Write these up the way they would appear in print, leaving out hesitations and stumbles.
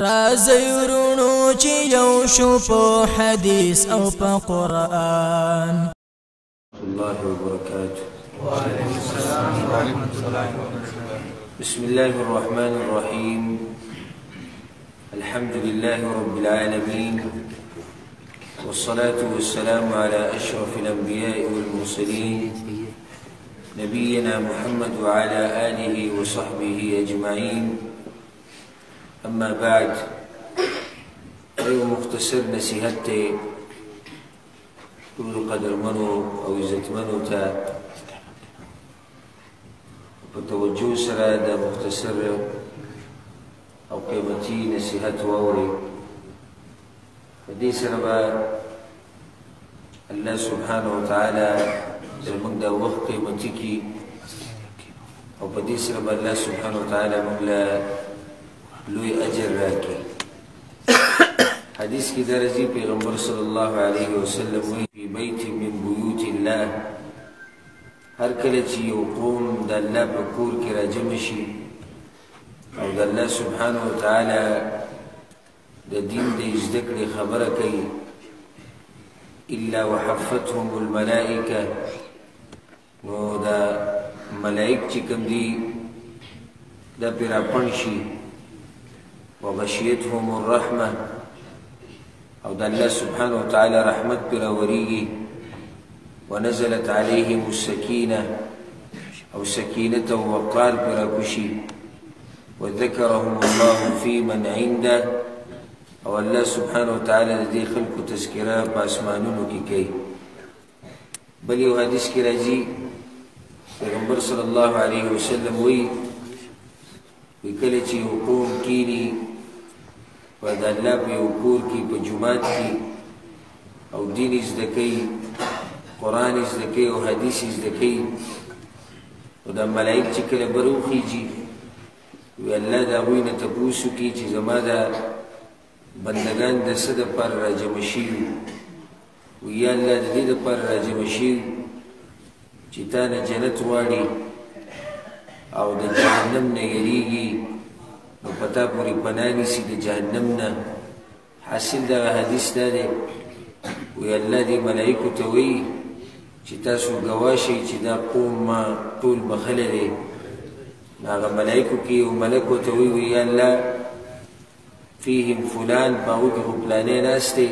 رازی ورونو چی یو شو په حدیث او په قرآن. الله وبركاته. وعليكم السلام ورحمة الله وبركاته. بسم الله الرحمن الرحيم. الحمد لله رب العالمين، والصلاة والسلام على أشرف الأنبياء والمرسلين نبينا محمد وعلى آله وصحبه أجمعين. أما بعد، أيوة مختصر نصيحتي كل قدر منو أو عزت منو تا بتوجه سرا دا مختصر أو قيمتي نصيحت ووري فدي سرا الله سبحانه وتعالى زمن دا وقت قيمتي كي أو بدي سرا الله سبحانه وتعالى مغلا لوی اجر راکی. حدیث کی درجی پیغمبر صلی اللہ علیہ وسلم وی فی بیت من بیوت اللہ، ہر کله چې یو قوم د الله په کور کې راجمع شي او د الله سبحانه وتعالی د دین د زده کړې خبره کوي، الا وحفتهم الملائکه، نو دا ملائک چې کوم دي دا پرې راپڼ شي، وغشيتهم الرحمة، او د الله سبحانه وتعالى رحمت پر وريږي، ونزلت عليهم السكينة، او سكينة ووقار پر کشي، وذكرهم الله في من عنده، او الله سبحانه وتعالى دې خلق تذکرہ پاسمانونو کې کوي. بل یو حدیث کې راځي پیغمبر صلی الله علیه وسلم وی کله چې یو قوم کینی و د الله په یو کور کې په جومات کې او دین زده کوي، قرآن زده کوي او حدیث زده کوي، او د ملائک چې کله بروخیږي وی الله د هغوی نه تپوس وکړي چې زما د بندګان د څه دپاره راجمع شوي، وی یا الله د دې دپاره راجمع شوي چې تا نه جنت غواړي او د جهنم نه یریږي، نو پتا پوری پناه نیسي د جهنم نه. حاصل دغه حدیث دا دی، وی الله دې ملائکو ته وایي چې تاسو ګواه شئ چې دا قوم ما ټول بخلی دی. هغه ملائکو کې یو ملک ورته وایي یا الله فیهم فلان، په هغو کې خو پلانی ناست دی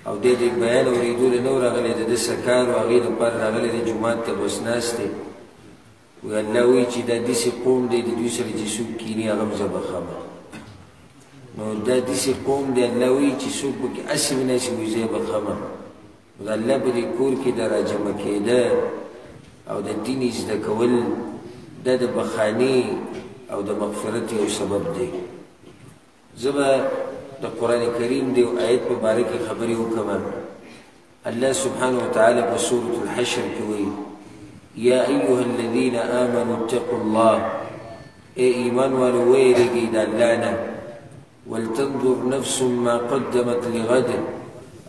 او دی د بیان اورېدو نه و راغلی، د ده سکار و هغې دپاره راغلی دی، جومات ته بس ناست دی. وی الله وی چې دا داسې قوم دی د دوی سره چې څوک کیني هغه هم زه بخمه. نو دا داسې قوم دی الله وی چې څوک پکې هسې وناسي وي زه یې بخمه. نو د الله په دې کور کې د راجمع کېده او د دین زده کول دا د بخاني او د مغفرت یو سبب دی. زه به د قرآن کریم د یو آیت په باره کې خبرې وکړم. الله سبحانه وتعالی په سورة الحشر کې وایي یا ایها الذین آمنوا اتقوا الله، اے ایمان والو ویریږئ د الله نه، ولتنظر نفس ما قدمت لغد،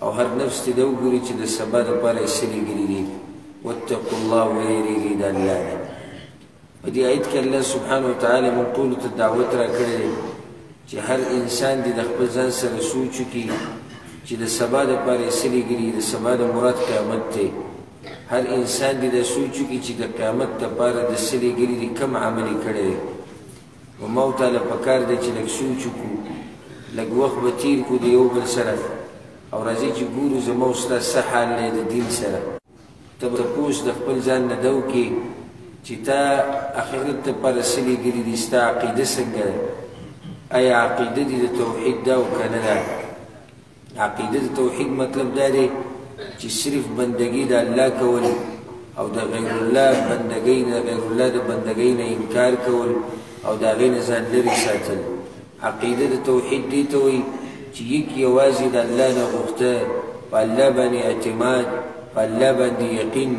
او هر نفس ته دا وګوري چې د سبا دپاره یې څه لیږلي دي. واتقوا الله، ویریږئ د الله نه. په دې آیت کې الله سبحانه وتعالی موږ ټولو ته دعوت راکړی دی چې هر انسان دې د خپل ځان سره سوچ وکړي چې د سبا دپاره یې څه لیږلي، د سبا د مراد قیامت دی. هر انسان دې د سوچ وکړي چې د قیامت دپاره د څه لیږلي دي، کم عمل یې کړی دی. نو ما ورته پکار دی چې لږ سوچ وکړو، لږ وخت به تېر کړو د یو بل سره، او راځئ چې ګورو زما او ستا څه حال دی د دین سره. ته به تپوس د خپل ځان نه ده وکړې چې تا اخرت دپاره څه لیږلي دي، ستا عقیده څنګه ده؟ آیا عقیده دې د توحید ده او که نه ده؟ عقیده د توحید مطلب دا دی چې صرف بندگی د الله کول او د غیر الله بندگی نه، غیر الله د بندگی نه انکار کول او د هغې نه ځان لرې ساتل. عقیده د توحید دې ته وایي چې یک یوازې د الله نه غوښته، په الله باندې اعتماد، په الله باندې یقین.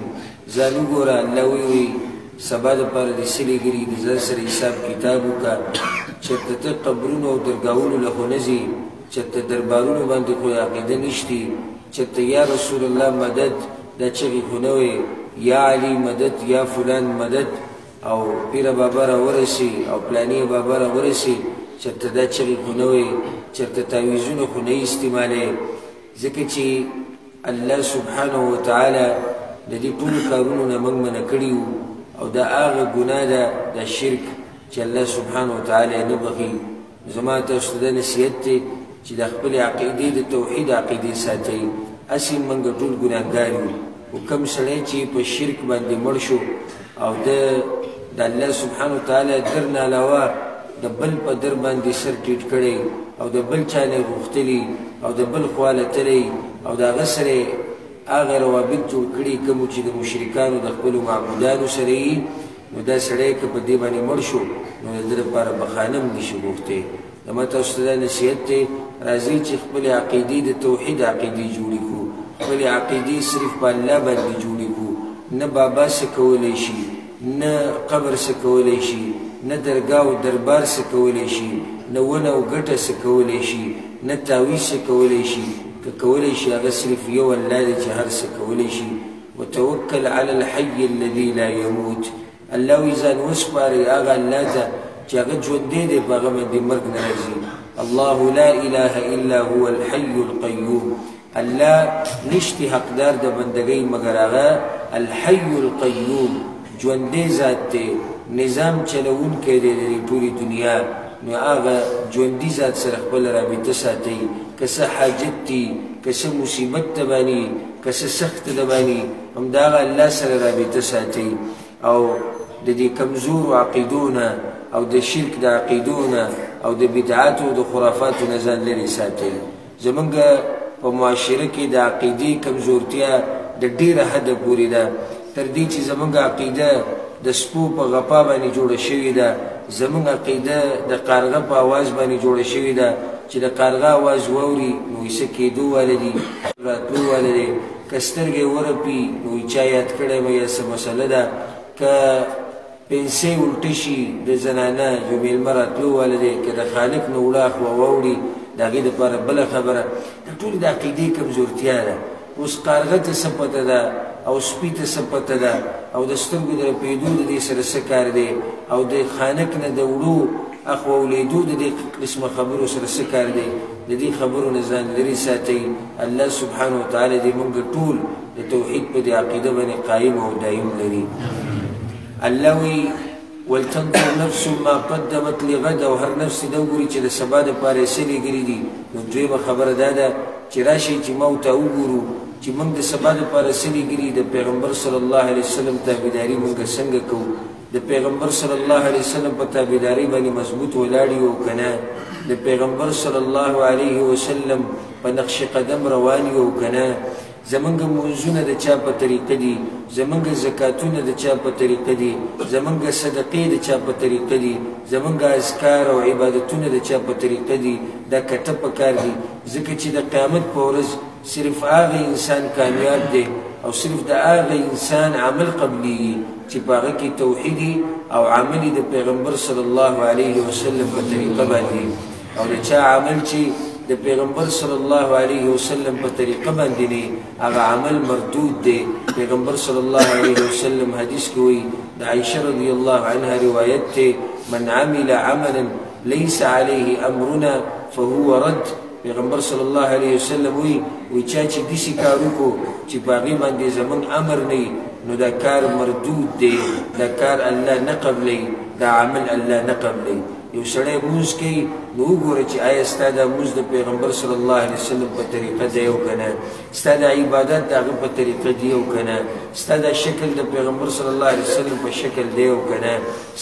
ځان وګوره، الله وایي سبا دپاره دې څه لیږلي، د ځان سره حساب کتاب وکړه. چېرته ته قبرونو او درګاهونو له خو نه ځې، چېرته دربارونو باندې خو عقیده نشتي، چېرته یا رسول الله مدد دا چغې خو نه وې، یا علی مدد، یا فلان مدد، او پیر بابا را ورسی او پلانی بابا را ورسی، چېرته دا چغې خو نه وی چېرته تعویذونه خو نه استعمالوي ځکه چې الله سبحانه وتعالی د دې ټولو کارونو نه موږ منع کړي وو او دا هغه ګناه ده دا شرک چې الله سبحانه وتعالی نه بخي زما تاسو ته دا نصیحت دی چې د خپلې عقیدې د توحید عقیدې ساتئ هسې موږ ټول ګناهګار یو خو کوم سړی چې په شرک باندې مړ شو او د الله سبحانه وتعالی در نه علاوه د بل په در باندې سر ټیټ کړی او د بل چا نه غوښتلي او د بل خوا لتلی او د هغه سره هغه روابط جوړ کړي کوم چې د مشرکانو د خپلو معبودانو سره یي نو دا سړی که په دې باندې مړ شو نو د ده لپاره بخانه هم نشي غوښتی زما تاسو ته دا نصیحت دی راځئ چې خپلې عقیدې د توحید عقیدې جوړې کړو خپلې عقیدې صرف په الله باندې جوړې کړو نه بابا څه کولی شي نه قبر څه کولی شي نه درګاه او دربار څه کولی شي نه ونه او ګټه څه کولی شي نه تعویذ څه کولی شي که کولی شي هغه صرف یو الله دی چې هر څه کولی شي وتوکل علی الحي الذي لا يموت الله وی ځان وسپارئ هغه الله ته چې هغه ژوندی دی په هغه باندې مرګ نه راځي الله لا اله الا هو الحي القيوم الله نشتی حقدار د بندګۍ مگر هغه الحي القيوم ژوندی ذات دی نظام چلوونکی دی د ټولې دنیا نو هغه ژوندي ذات سره خپل رابطه ساتئ که څه حاجت دي که څه مصیبت ته باندې که څه سخت ده باندې همدغه الله سره رابطه ساتئ او د دې کمزورو عقیدو نه او د شرک د عقیدو نه او د بدعاتو د خرافاتو نه ځان لرې ساتئ زمونږ په معاشره کې د عقیدې کمزورتیا د ډېره حده پورې ده تر دې چې زمونږ عقیده د سپو په غپا باندې جوړه شوې ده زمونږ عقیده د کارغه په اواز باندې جوړه شوې ده چې د کارغه اواز واوري نو یې څه کېدو واله دي راتلو واله دی که سترګې ورپي نو یې چا یاد کړی به یا څه مسله ده که پنسۍ الټه شي د زنانه یو میلمه راتلو واله دی که د خالق نه وړه اخوا واوړي د هغې دپاره بله خبره دا ټولې د عقیدې کمزورتیا ده اوس کارغه ته څه پته ده او سپي ته څه پته ده او د سترګو د رپېدو د دې سره څه کار دی او د خانق نه د وړو اخوا ولیدو د دې قسمه خبرو سره څه کار دی د دې خبرو نه ځان لرې ساتئ الله سبحانه وتعالی دې موږ ټول د توحید په دې عقیده باندې قایم او دایم لري الله وی ولتنظر نفس ما قدمت لغد او هر نفس دا وګوري چې د سبا دپاره یې څه لیږلي دي نو دویمه خبره دا ده چې راشئ چې موږ ته وګورو چې موږ د سبا دپاره څه لیږلي د پیغمبر صلی الله علیه وسلم تابعداري موږ څنګه کوو د پیغمبر صلی الله علیه وسلم په تابعداري باندې مضبوط ولاړ یو که نه د پیغمبر صلی الله علیه وسلم په نقش قدم روان یو که نه زمونږ منځونه د چا په طریقه دي زمونږ زکاتونه د چا په طریقه دي زمونږ صدقې د چا په طریقه دي زمونږ اذکار او عبادتونه د چا په طریقه دي دا کټه پکار دي ځکه چې د قیامت په ورځ صرف هغه انسان کامیاب دی او صرف د هغه انسان عمل قبلیږي چې په هغه کې توحیدي او عمل د پیغمبر صلی الله علیه وسلم په طریقه باندې او د چا عمل چې د پیغمبر صلی الله علیه وسلم په طریقه باندې نه هغه عمل مردود دی پیغمبر صلی الله علیه وسلم حدیث کې وایي د عائشه رضی الله عنها روایت دی من عمل عملا ليس عليه امرنا فهو رد پیغمبر صلی الله علیه وسلم وی چا چې داسې کار وکړو چې په هغې باندې زموږ امر نه نو دا کار مردود دی دا کار الله نه قبلی دا عمل الله نه قبلی یو سړی مونځ کوي نو وګوره چې آیا ستا دا مونځ د پیغمبر صلی الله علیه وسلم په طریقه دی او که نه ستا دا عبادت د هغه په طریقه دی او که نه ستا دا شکل د پیغمبر صلی الله علیه وسلم په شکل دی او که نه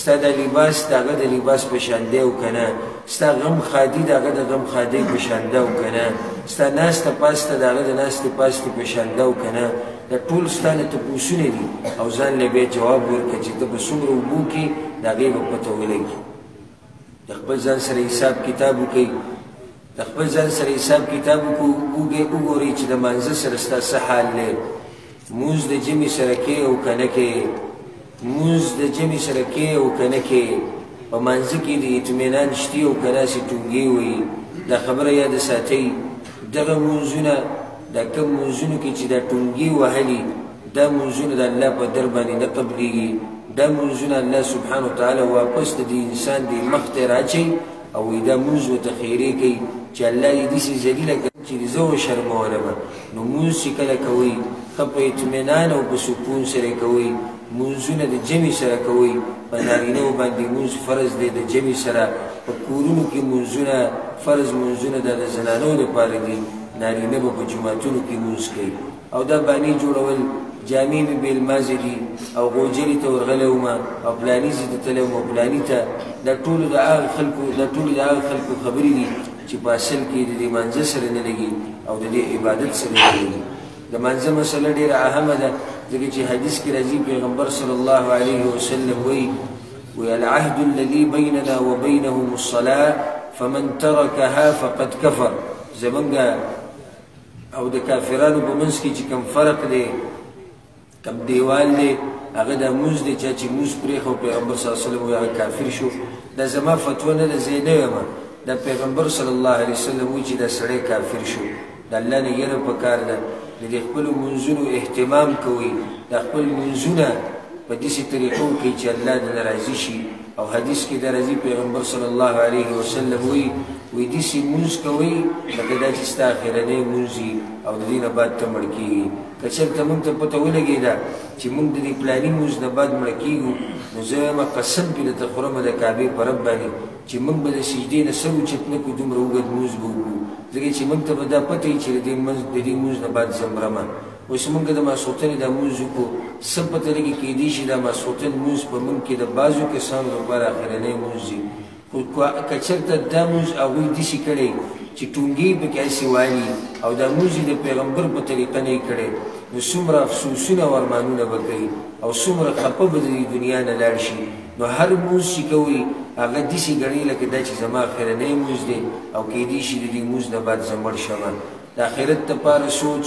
ستا دا لباس د هغه د لباس په شان دی او که نه ستا غم خادي د هغه د غم خادۍ په شان ده او که نه ستا ناسته پاسته د هغه د ناستې پاستې په شان ده او که نه دا ټول ستا نه تپوسونه دي او ځان له بیا جواب ورکړه چې ته په څومره اوبو کې د هغې به پته ولګي د خپل ځان سره حساب کتاب وکړئ د خپل ځان سره حساب کتاب وګورئ چې د مانځه سره ستا څه حال دی مونځ د جمعې سره کې او که نه کې مونځ د جمعې سره کې او که نه کې په مانځه کې د اطمینان شتي او که داسې ټونګې وایي دا خبره یاده ساتئ دغه مونځونه دا کوم مونځونو کې چې دا ټونګې وهلي دا مونځونه د الله په در باندې نه قبلیږي دا منځونه الله سبحانه وتعالی واپس د دې انسان د مخ ته راچي او دا مونځ ورته خیرې کوي چې الله دې داسې ذلیله کړي چې زه وشرمولمه نو مونځ چې کله کوئ ښه په اطمینان او په سکون سره کوئ مونځونه د جمع سره کوئ په نارینهو باندې مونځ فرض دی د جمع سره په کورونو کې مونځونه فرض مونځونه دا د زنانو دپاره دي نارینه به په جوماتونو کې مونځ کوي او دا بانې جوړول جامې مې بېلمازې دي او غوجلې ته ورغلی ومه او پلاني ځای ته تللی ومه پلاني ته دا ټولو د هغه خلکو خبرې دي چې په اصل کې د دې مانځه سره نه لګي او د دې عبادت سره نه لګي د مانځه مسله ډېره اهمه ده ځکه چې حدیث کې راځي پیغمبر صلی الله علیه وسلم وایي العهد الذي بيننا وبينهم الصلاة فمن تركها فقد كفر زمونږ او د کافرانو په منځ کې چې کوم فرق دی کم دیوال دی هغه دا مونځ دی چا چې مونځ پرېښو پیغمبر صلی الله علیه وسلم هغه کافر شو دا زما فتوا نه ده زه یې نه یم دا پیغمبر صلی الله علیه وسلم وایي چې دا سړی کافر شو د الله نه یره پکار ده د دې خپلو مونځونو اهتمام کوئ دا خپل مونځونه په داسې طریقو کوي چې الله دې راضي شي او حدیث کې دا راځي پیغمبر صلی الله علیه وسلم وایي داسې مونځ کوئ لکه دا چې ستا اخرنی مونځ وي او د دې نه بعد ته مړ کېږي که چېرته موږ ته پته ولګېده چې موږ د دې پلاني مونځ نه بعد مړه کېږو نو زه یم قسم پې درته خورمه د کعبې په رب باندې چې موږ به د سجدې نه سر اوچت نه کړو دومره اوږد مونځ به وکړو ځکه چې موږ ته به دا پته وي چې د دې مونځ نه بعد زه مرمه اوس موږ د ماسخوتنې دا مونځ وکړو څه پته لګي کېدای شي دا ماسخوتن مونځ په موږ کې د بعضو کسانو لپاره اخرنی مونځ وي خو که چېرته دا مونځ هغوی داسې کړی چې ټونګې پکې هسې والي او دا مونځ یې د پیغمبر په طریقه نه یې کړی نو څومره افسوسونه او ارمانونه به کوي او څومره خفه به د دې دنیا نه لاړ شي نو هر مونځ چې کوئ هغه داسې ګڼئ لکه دا چې زما اخرنی مونځ دی او کېدای شي د دې مونځ نه بعد زه مړ شمه د آخرت دپاره سوچ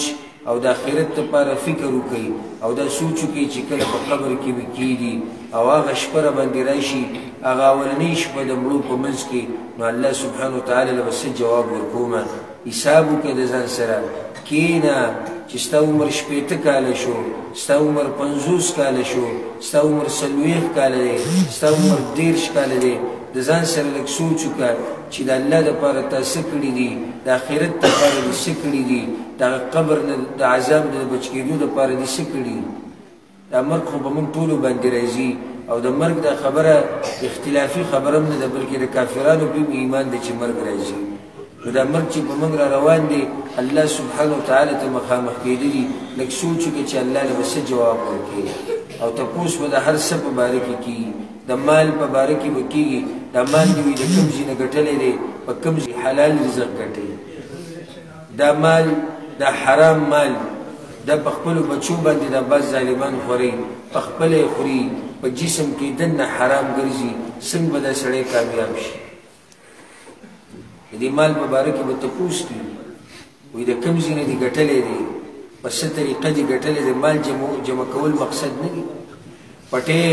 او د آخرت دپاره فکر وکړئ او دا سوچ وکړئ چې کله په قبر کې به کېږي او هغه شپه راباندې راشي هغه اولنۍ شپه د مړو په منځ کې نو الله سبحانه وتعالی له به څه جواب ورکومه حساب وکړه د ځان سره کښېنه چې ستا عمر 80 کاله شو ستا عمر 50 کاله شو ستا عمر 40 کاله دی ستا عمر 30 کاله دی د ځان سره لږ سوچ وکړه چې د الله دپاره تا څه کړي دي د آخرت دپاره دې څه کړي دي د قبر نه د عذاب نه د بچ کېدو دپاره دې څه کړي دا مرګ خو به موږ ټولو باندې راځي او د مرګ دا خبره اختلافي خبره هم نه ده بلکې د کافرانو په ایمان دی چې مرګ راځي نو دا مرګ چې په موږ را روان دی الله سبحانه وتعالی ته مخامخ کېدلي لږ سوچ وکړه چې الله له به څه جواب ورکوي او تپوس به د هر څه په باره کې کېږي د مال په باره کې به کېږي دا مال دې وي د کوم ځای نه ګټلی دی په کوم ځای حلال رزق ګټئ دا مال دا حرام مال دا په خپلو بچو باندې دا بعض ظالمان خوري په خپله یې خوري په جسم کې دننه حرام ګرځي څنګه به دا سړی کامیاب شي د دې مال په باره کې به تپوس کړي وایي د کوم ځای نه دې ګټلی دی په څه طریقه دې ګټلی دی مال جمع کول مقصد نه دي پټې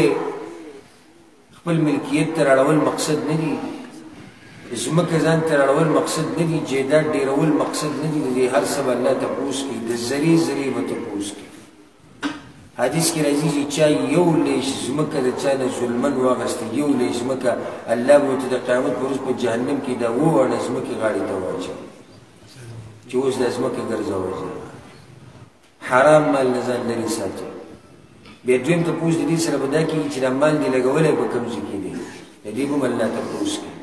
خپل ملکیت ته راړول مقصد نه دي ځمکه ځان ته راړول مقصد نه دي جایداد ډېرول مقصد نه دي د دې هر څه به الله تپوس کړي د ذرې ذرې به تپوس کړي حدیث کې راځي چې چا یو لیش ځمکه د چا نه ظلمن واخیسته یو لیش ځمکه الله به ورته د قیامت په ورځ په جهنم کې دا ووړه ځمکې غاړې ته واچوي چې اوس دا ځمکه ګرځوه حرام مال نه ځان لرې ساتي بیا دویم تپوس د دې سره به دا کېږي چې دا مال دې لګولی په کوم ځای کې دی د دې به هم الله تپوس کوي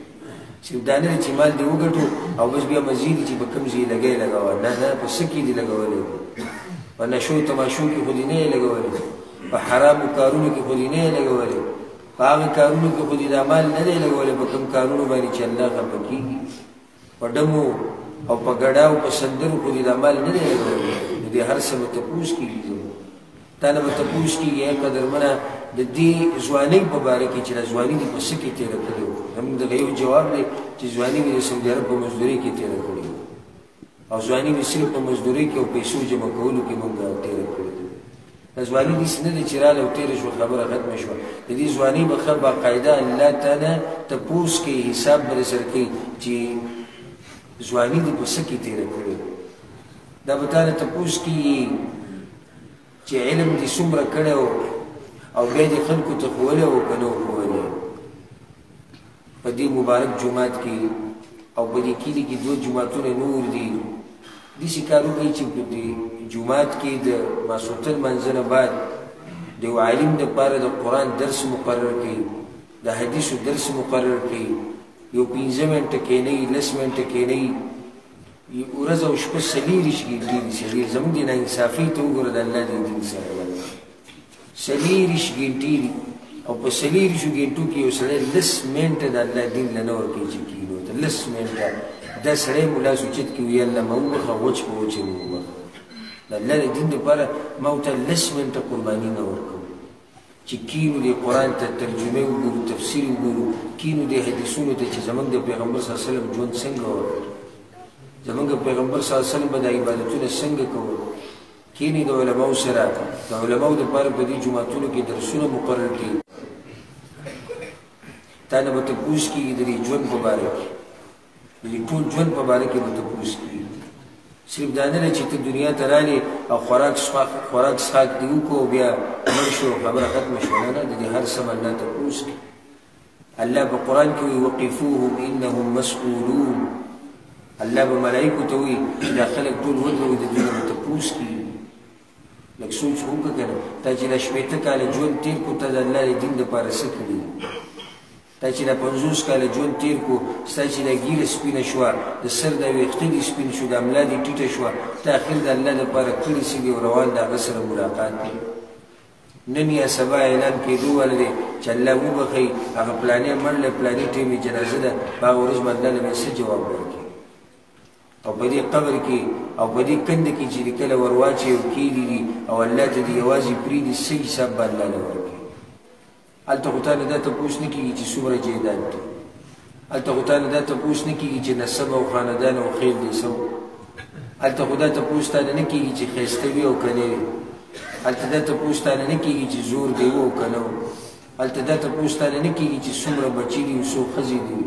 صرف دا نه دی چې مال دې وګټو او بس بیا مزید چې په کوم ځای یې لګی لګوه نه نه په څه کې دې لګولی په نشو تماشو کې خو دې نه یې لګولی په حرامو کارونو کې خو دې نه یې لګولی په هغه کارونو کې خو دې دا مال نه دی لګولی په کوم کارونو باندې چې الله خفه کېږي په ډمو او په ګډاو په سندرو خو دې دا مال نه دی لګولی نو دې هر څه به تپوس کېږي تا نه به تپوس کېږي ای قدرمنه د دې ځوانۍ په باره کې چې دا ځواني دې په څه کې تېره کړې وه زموږ دغه یو جواب دی چې ځواني مې د سعودي عرب په مزدورۍ کې تېره کړې وه او ځواني مې صرف په مزدورۍ کې او پیسو جمع کولو کې موږ تېره کړې ده دا ځواني داسې نه ده چې راغله او تېره شوه خبره ختمه شوه د دې ځوانۍ به ښه باقاعده الله تعالی تپوس کوي حساب به درسره کوي چې ځواني دې په څه کې تېره کړې وه دا به تا نه تپوس کېږي چې علم دې څومره کړی او بیا دې خلکو ته ښوولی او که نه ښوولی په دې مبارک جومات کې او په دې کلي کې 2 جوماتونه نور دي داسې کار وکړئ چې په دې جومات کې د ماسوتن منځه نه بعد د یو عالم دپاره د قرآن درس مقرر کړئ د حدیثو درس مقرر کړئ یو 15 منټه کښېنئ 10 منټه کښېنئ ورځ او شپه 40 ګنټې دي زموږ د ناانصافۍ ته وګوره د الله د دین سره 40 ګنټې دي او په 40 ګنټو کې یو سړی 10 منټه د الله دین له نه ورکوي چې کښېنو ته 10 منټه دا سړی ملا سوچت کې وي الله ما وبخه وچ په وچې مې وبخه د الله د دین دپاره ما ورته 10 منټه قرباني نه ورکوم چې کینو د قرآن ته ترجمه وګورو تفسیر وګورو کینو د حدیثونو ته چې زموږ د پیغمبر صلی الله علیه وسلم ژوند څنګه و زموږ پیغمبر صلی الله علیه وسلم به د عبادتونه څنګه کول کینې د علماو سره د علماو دپاره په دې جوماتونو کې درسونه مقرر کړي تا نه به تپوس کېږي د دې ژوند په باره کې د دې ټول ژوند په باره کې به تپوس کېږي صرف دا نه ده چې ته دنیا ته رالې او خوراک څښاک دې وکړو بیا مړ شو خبره ختمه شوه نه د دې هر څه به الله تپوس کړي الله په قرآن کې وایي وقفوهم انهم مسئولون الله به ملایکو ته وایي دا خلک ټول ودروي د دوی نه به تپوس کېږي لږ سوچ وکړه که نه تا چې دا 80 کاله ژوند تېر کړو تا د الله د دین دپاره څه کړي تا چې دا 50 کاله ژوند تېر کړو ستا چې دا ږیره سپینه شوه د سر دا ویښته دې سپین شو دا ملا دې ټیټه شوه ته اخر د الله دپاره کړي څه دي او روان د هغه سره ملاقات کوي نن یا سبا اعلان کېدو والا دی چې الله وبښئ هغه پلانې مړ له پلانې ټیم یې جنازه ده په هغه ورځ به الله له څه جواب ورکړي او په دې قبر کې او په دې کنده کې چې کله ور واچوي او کښېږدي دي او الله ته دې یوازې پرېږدي څه حساب به الله له ورکړي هلته خو تا نه دا تپوس نه کېږي چې څومره جایداد دی هلته خو تا نه دا تپوس نه کېږي چې نسب او خاندان او خیل دې څه هلته خو دا تپوس تا نه کېږي چې ښایسته وي او که نه وي هلته دا تپوس تا نه کېږي چې زور دی و او که نه و هلته دا تپوس تا نه کېږي چې څومره بچي دي او څو ښځې دي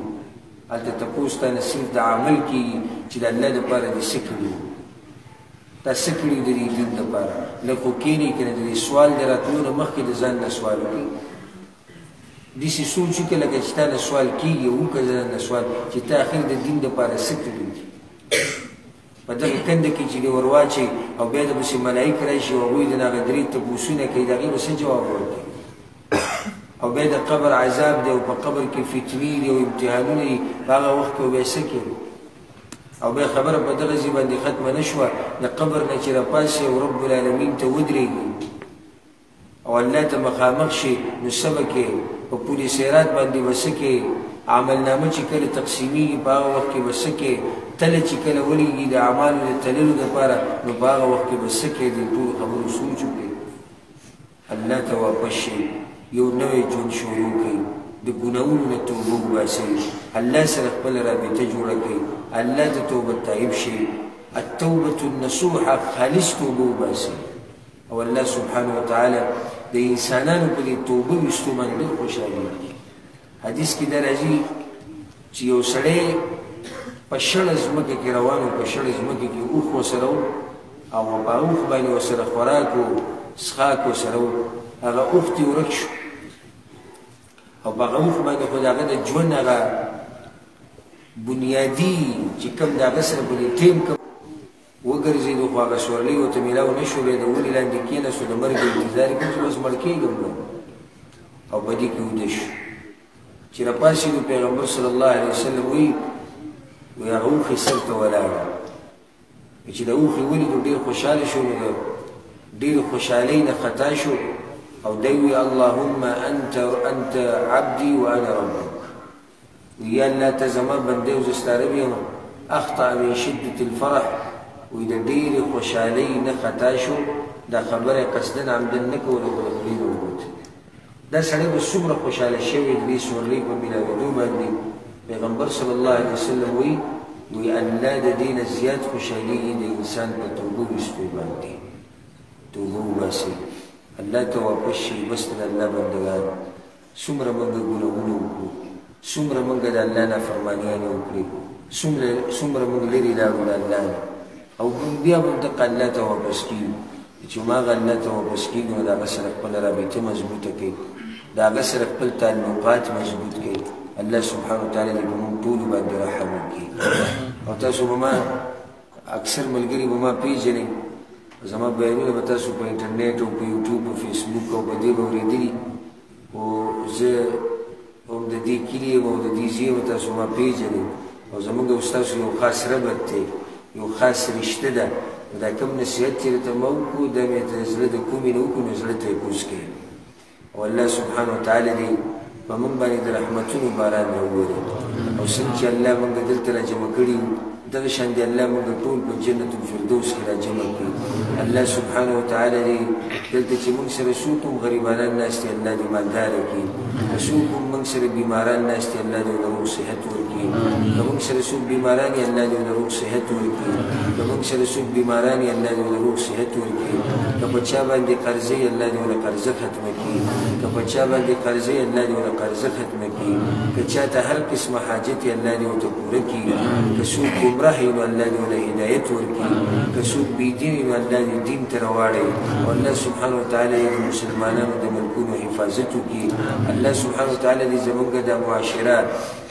هلته تپوس تا نه صرف د عمل کېږي چې د الله دپاره دې څه کړي تا څه کړي د دې دین دپاره لږ خو کښېنئ که نه د دې سوال د راتلو نه مخکې د ځان نه سوال وکړي داسې سوچ وکړه لکه چې تا نه سوال کېږي او وکړه ځان نه سوال چې تا اخر د دین دپاره څه کړي په دغه کنده کې چې دې ور واچوي او بیا د پسې ملایک راشي او هغوی د هغه درې تپوسونه کوي د هغې به څه جواب ورکړي او بیا د قبر عذاب دی او په قبر کې فتنې دي او امتحانونه دي په هغه وخت کې به بیا څه کوي او بیا خبره په دغه ځای باندې ختمه نه شوه د قبر نه چې راپاسې او رب العالمین ته ودرېږي او الله ته مخامخ شي نو څه به کوې په پل صراط باندې به څه کوې عملنامه چې کله تقسیمیږي په هغه وخت کې به څه کوې تله چې کله ولیږي د اعمالو د تللو دپاره نو په هغه وخت کې به څه کوې د ټولو خبرو سوچ وکړې الله ته واپس شي یو نوی ژوند شروع کوي د ګناهونو نه توبه وباسئ الله سره خپله رابطه جوړه کړئ الله ته توبه تایب شي التوبة النصوحه خالص توبه وباسئ او الله سبحانه وتعالی د انسانانو په دې توبه ویستو باندې ډېر خوشحالېږي حدیث کې دا راځي چې یو سړی په شړه ځمکه کې روان و په شړه ځمکه کې اوښ ورسره و او په اوښ باندې ورسره خوراک و څښاک ورسره و هغه اوښ دې ورک شو او په هغه اوښ باندې خو د هغه د ژوند هغه بنیادي چې کوم د هغه سره په دې ټیم کې وګرځېدو خو هغه سورلۍ ورته میلاو نه شو بیا د ونې لاندې کېناستو د مرګ انتظار یې کړو چې بس مړ کېږم او په دې کې ویده شو چې راپاڅېدو پیغمبر صلی الله علیه وسلم وایي هغه اوښې سر ته ولاړه چې د اوښې ولیدو ډېر خوشحاله شو نو د ډېرې خوشحالۍ نه خطا شو او دی وی اللهم انت عبدي وانا ربك ویا الله ته زما بندې او زه ستا رب یم اخطأ من شدة الفرح وی د ډېرې خوشحالۍ نه خطا شو دا خبره قصدن عمدن نه کوله خو د خولې نه ووت دا سړی به څومره خوشحاله شوی د دې سورلۍ په میلاودو باندې پیغمبر صلی الله علیه وسلم وی الله د دې نه زیات خوشحالېږي د انسان په توبه ویستو باندې توبه وباسئ الله ته واپس شي بس د الله بندګان څومره موږ ګناهونه وکړو څومره موږ د الله نافرمانیانې وکړې څومره موږ لرې لاړو د الله نه او بیا به دقه الله ته واپس کېږو چې هماغه الله ته واپس کېږو نو د هغه سره خپله رابطه مضبوطه کوي د هغه سره خپل تعلقات مضبوط کوي الله سبحانه وتعالى دې په موږ ټولو باندې رحم وکړي. او تاسو به ما اکثر ملګري به ما پیژنئ، زما بیانونه به تاسو په انټرنیټ او په یوټیوب او فیسبوک او په دې به اورېدلي، خو زه هم د دې کلي یم او د دې ځای یم، تاسو ما پیژنئ او زموږ او ستاسو یو خاص ربط دی، یو خاص رشته ده. دا کوم نصیحت چې راته ما وکړو دا مې د زړه د کومې نه وکړو، نو زړه ته یې کوز کړي. او الله سبحانه وتعالی دې په موږ باندې د رحمتونو باران راووري، او څنګه چې الله موږ دلته راجمع کړي دغه شان دې الله موږ ټول په جنت الفردوس کې راجمع کړي. الله سبحانه وتعالی دې دلته چې موږ سره څوک هم غریبانان ناست دي الله دې مالداره کړي، څوک هم موږ سره بیماران ناست دي الله دې ورته روغ صحت ورکړي، که موږ سره څوک بیماران دي الله دې ورته روغ صحت ورکړي، که موږ سره څوک بیماران دي الله دې ورته روغ صحت ورکړي، که په چا باندې قرضه وي الله دې ورته قرضه ختمه کړي، که په چا باندې قرضه وي الله دې ورته قرضه ختمه کړي، که چاته هر قسمه حاجت وي الله دې ورته پوره کړي، که څوک گمراه وي نو الله دې ورته هدایت ورکړي، که څوک بېدین وي نو الله دې دین ته راواړي، او الله سبحانه وتعالی د مسلمانانو د ملکونو حفاظت وکړي. الله سبحانه وتعالی دې زموږ د معاشره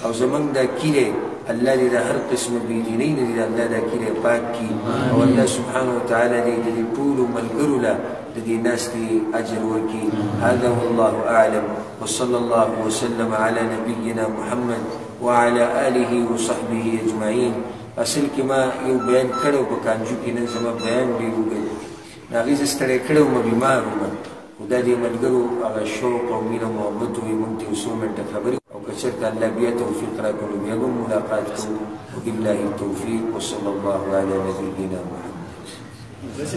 او زموږ د کلي الله دې د هر قسمه بېدینۍ نه دې الله دا کلی پاک کړي، او الله سبحانه وتعالی دې د ټولو ملګرو له د دې ناستې اجر ورکړي. هذا والله اعلم، وصلى الله وسلم على نبينا محمد وعلى آله وصحبه اجمعين. اصل کې ما یو بیان کړی په کانجو کې، نن زما بیان ډېر اوږد د هغې زه ستړی کړی وم، بیمار وم، خو دا دې ملګرو هغه شوق او مینه محبت وي، موږ ته یو څو منټه خبرې او که چېرته الله بیا توفیق راکړو بیا به ملاقات کوو. وبالله التوفیق وصلی الله علی نبینا محمد.